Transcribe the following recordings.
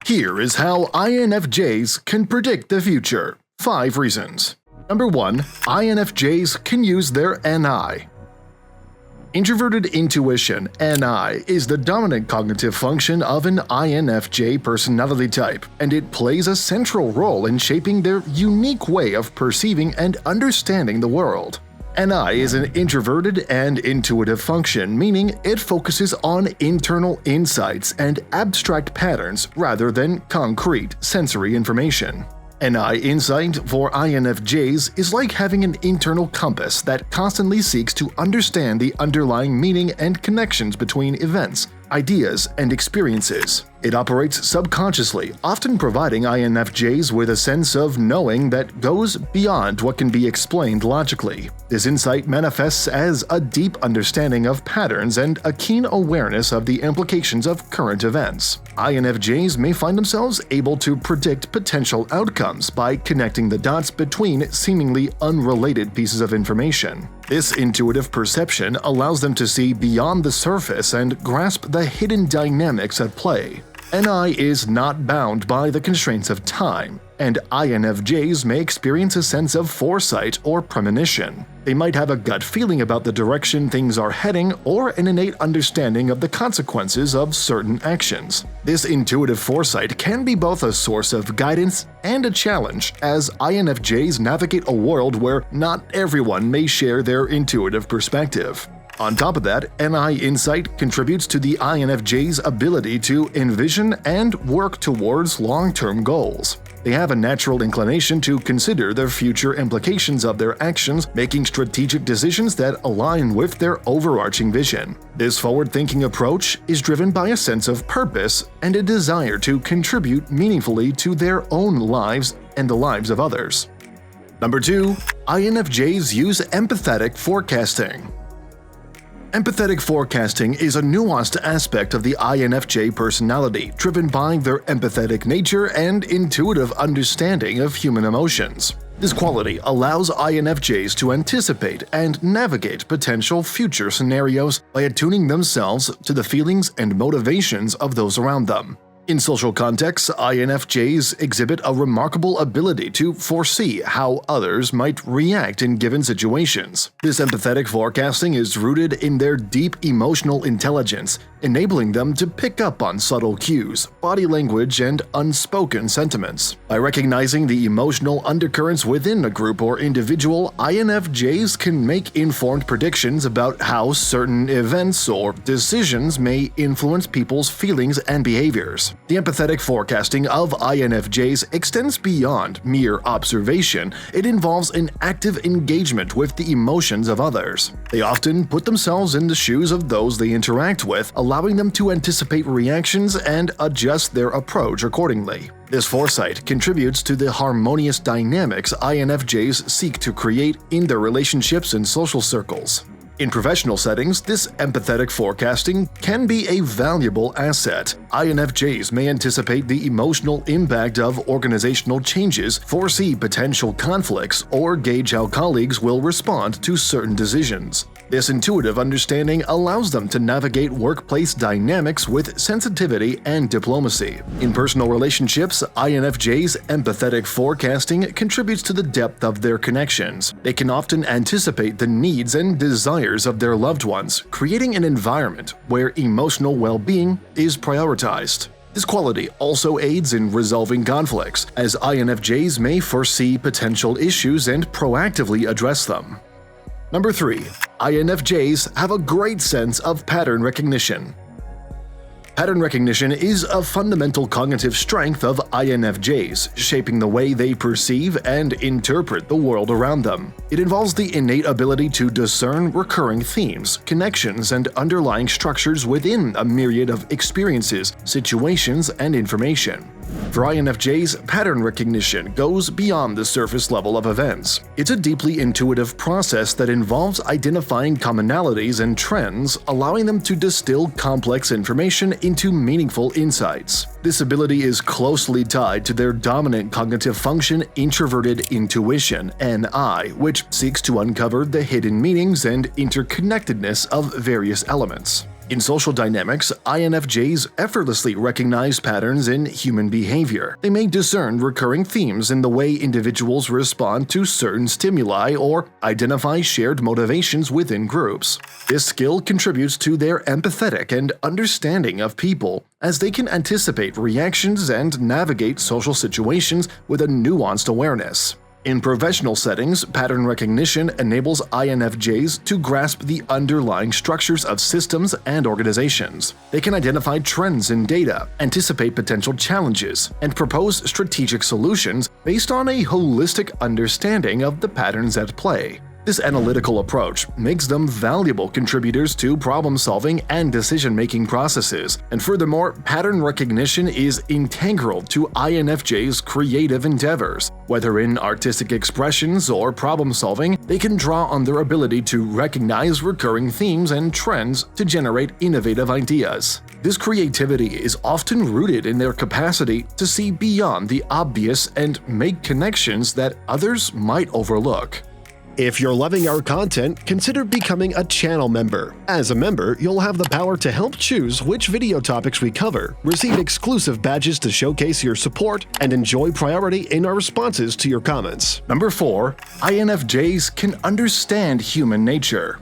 Here is how INFJs can predict the future. 5 reasons. Number 1. INFJs can use their NI. Introverted intuition, NI, is the dominant cognitive function of an INFJ personality type, and it plays a central role in shaping their unique way of perceiving and understanding the world. NI is an introverted and intuitive function, meaning it focuses on internal insights and abstract patterns rather than concrete sensory information. NI insight for INFJs is like having an internal compass that constantly seeks to understand the underlying meaning and connections between events, ideas, and experiences. It operates subconsciously, often providing INFJs with a sense of knowing that goes beyond what can be explained logically. This insight manifests as a deep understanding of patterns and a keen awareness of the implications of current events. INFJs may find themselves able to predict potential outcomes by connecting the dots between seemingly unrelated pieces of information. This intuitive perception allows them to see beyond the surface and grasp the hidden dynamics at play. NI is not bound by the constraints of time, and INFJs may experience a sense of foresight or premonition. They might have a gut feeling about the direction things are heading or an innate understanding of the consequences of certain actions. This intuitive foresight can be both a source of guidance and a challenge, as INFJs navigate a world where not everyone may share their intuitive perspective. On top of that, NI insight contributes to the INFJ's ability to envision and work towards long-term goals. They have a natural inclination to consider the future implications of their actions, making strategic decisions that align with their overarching vision. This forward-thinking approach is driven by a sense of purpose and a desire to contribute meaningfully to their own lives and the lives of others. Number 2. INFJs use empathetic forecasting. Empathetic forecasting is a nuanced aspect of the INFJ personality, driven by their empathetic nature and intuitive understanding of human emotions. This quality allows INFJs to anticipate and navigate potential future scenarios by attuning themselves to the feelings and motivations of those around them. In social contexts, INFJs exhibit a remarkable ability to foresee how others might react in given situations. This empathetic forecasting is rooted in their deep emotional intelligence, enabling them to pick up on subtle cues, body language, and unspoken sentiments. By recognizing the emotional undercurrents within a group or individual, INFJs can make informed predictions about how certain events or decisions may influence people's feelings and behaviors. The empathetic forecasting of INFJs extends beyond mere observation. It involves an active engagement with the emotions of others. They often put themselves in the shoes of those they interact with, allowing them to anticipate reactions and adjust their approach accordingly. This foresight contributes to the harmonious dynamics INFJs seek to create in their relationships and social circles. In professional settings, this empathetic forecasting can be a valuable asset. INFJs may anticipate the emotional impact of organizational changes, foresee potential conflicts, or gauge how colleagues will respond to certain decisions. This intuitive understanding allows them to navigate workplace dynamics with sensitivity and diplomacy. In personal relationships, INFJs' empathetic forecasting contributes to the depth of their connections. They can often anticipate the needs and desires of their loved ones, creating an environment where emotional well-being is prioritized. This quality also aids in resolving conflicts, as INFJs may foresee potential issues and proactively address them. Number 3. INFJs have a great sense of pattern recognition. Pattern recognition is a fundamental cognitive strength of INFJs, shaping the way they perceive and interpret the world around them. It involves the innate ability to discern recurring themes, connections, and underlying structures within a myriad of experiences, situations, and information. For INFJs, pattern recognition goes beyond the surface level of events. It's a deeply intuitive process that involves identifying commonalities and trends, allowing them to distill complex information into meaningful insights. This ability is closely tied to their dominant cognitive function, introverted intuition, NI, which seeks to uncover the hidden meanings and interconnectedness of various elements. In social dynamics, INFJs effortlessly recognize patterns in human behavior. They may discern recurring themes in the way individuals respond to certain stimuli or identify shared motivations within groups. This skill contributes to their empathetic and understanding of people, as they can anticipate reactions and navigate social situations with a nuanced awareness. In professional settings, pattern recognition enables INFJs to grasp the underlying structures of systems and organizations. They can identify trends in data, anticipate potential challenges, and propose strategic solutions based on a holistic understanding of the patterns at play. This analytical approach makes them valuable contributors to problem-solving and decision-making processes, and furthermore, pattern recognition is integral to INFJ's creative endeavors. Whether in artistic expressions or problem-solving, they can draw on their ability to recognize recurring themes and trends to generate innovative ideas. This creativity is often rooted in their capacity to see beyond the obvious and make connections that others might overlook. If you're loving our content, consider becoming a channel member. As a member, you'll have the power to help choose which video topics we cover, receive exclusive badges to showcase your support, and enjoy priority in our responses to your comments. Number 4. INFJs can understand human nature.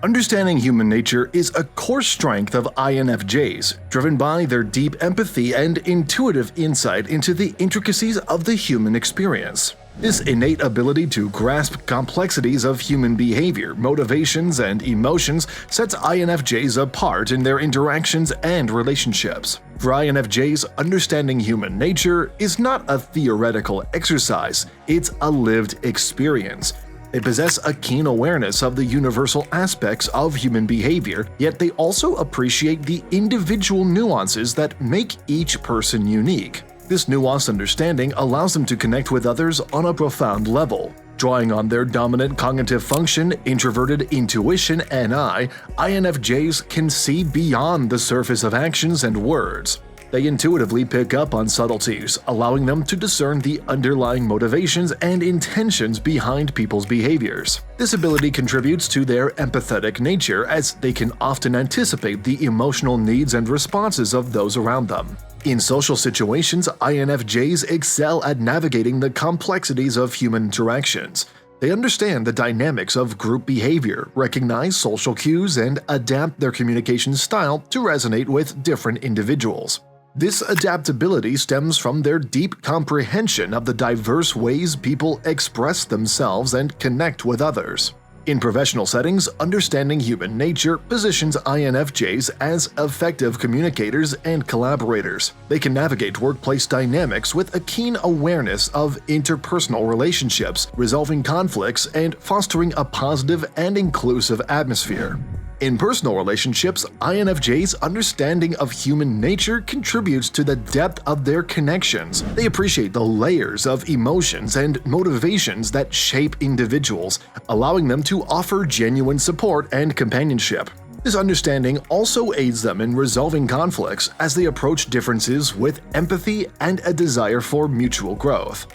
Understanding human nature is a core strength of INFJs, driven by their deep empathy and intuitive insight into the intricacies of the human experience. This innate ability to grasp complexities of human behavior, motivations, and emotions sets INFJs apart in their interactions and relationships. For INFJs, understanding human nature is not a theoretical exercise, it's a lived experience. They possess a keen awareness of the universal aspects of human behavior, yet they also appreciate the individual nuances that make each person unique. This nuanced understanding allows them to connect with others on a profound level. Drawing on their dominant cognitive function, introverted intuition (NI), INFJs can see beyond the surface of actions and words. They intuitively pick up on subtleties, allowing them to discern the underlying motivations and intentions behind people's behaviors. This ability contributes to their empathetic nature, as they can often anticipate the emotional needs and responses of those around them. In social situations, INFJs excel at navigating the complexities of human interactions. They understand the dynamics of group behavior, recognize social cues, and adapt their communication style to resonate with different individuals. This adaptability stems from their deep comprehension of the diverse ways people express themselves and connect with others. In professional settings, understanding human nature positions INFJs as effective communicators and collaborators. They can navigate workplace dynamics with a keen awareness of interpersonal relationships, resolving conflicts, and fostering a positive and inclusive atmosphere. In personal relationships, INFJs' understanding of human nature contributes to the depth of their connections. They appreciate the layers of emotions and motivations that shape individuals, allowing them to offer genuine support and companionship. This understanding also aids them in resolving conflicts as they approach differences with empathy and a desire for mutual growth.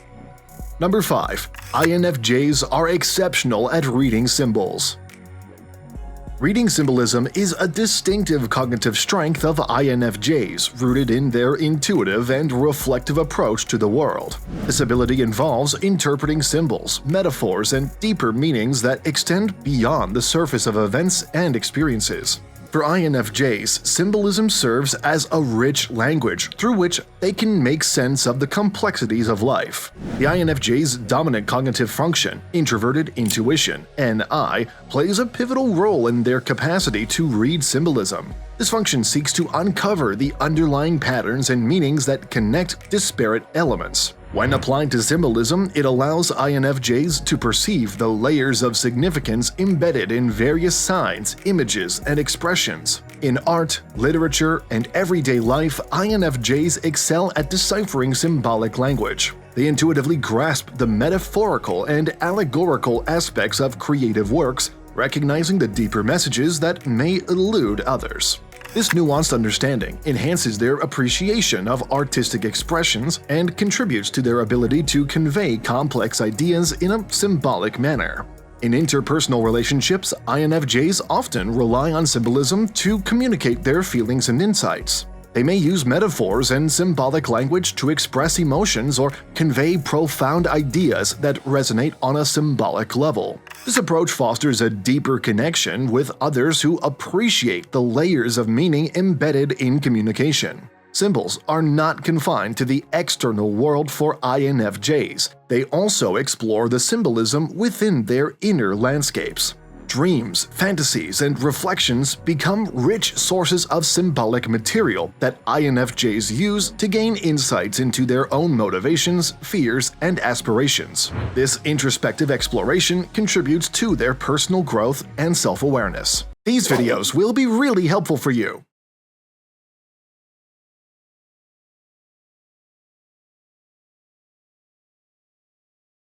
Number 5. INFJs are exceptional at reading symbols. Reading symbolism is a distinctive cognitive strength of INFJs, rooted in their intuitive and reflective approach to the world. This ability involves interpreting symbols, metaphors, and deeper meanings that extend beyond the surface of events and experiences. For INFJs, symbolism serves as a rich language through which they can make sense of the complexities of life. The INFJ's dominant cognitive function, introverted intuition (NI), plays a pivotal role in their capacity to read symbolism. This function seeks to uncover the underlying patterns and meanings that connect disparate elements. When applied to symbolism, it allows INFJs to perceive the layers of significance embedded in various signs, images, and expressions. In art, literature, and everyday life, INFJs excel at deciphering symbolic language. They intuitively grasp the metaphorical and allegorical aspects of creative works, recognizing the deeper messages that may elude others. This nuanced understanding enhances their appreciation of artistic expressions and contributes to their ability to convey complex ideas in a symbolic manner. In interpersonal relationships, INFJs often rely on symbolism to communicate their feelings and insights. They may use metaphors and symbolic language to express emotions or convey profound ideas that resonate on a symbolic level. This approach fosters a deeper connection with others who appreciate the layers of meaning embedded in communication. Symbols are not confined to the external world for INFJs. They also explore the symbolism within their inner landscapes. Dreams, fantasies, and reflections become rich sources of symbolic material that INFJs use to gain insights into their own motivations, fears, and aspirations. This introspective exploration contributes to their personal growth and self-awareness. These videos will be really helpful for you.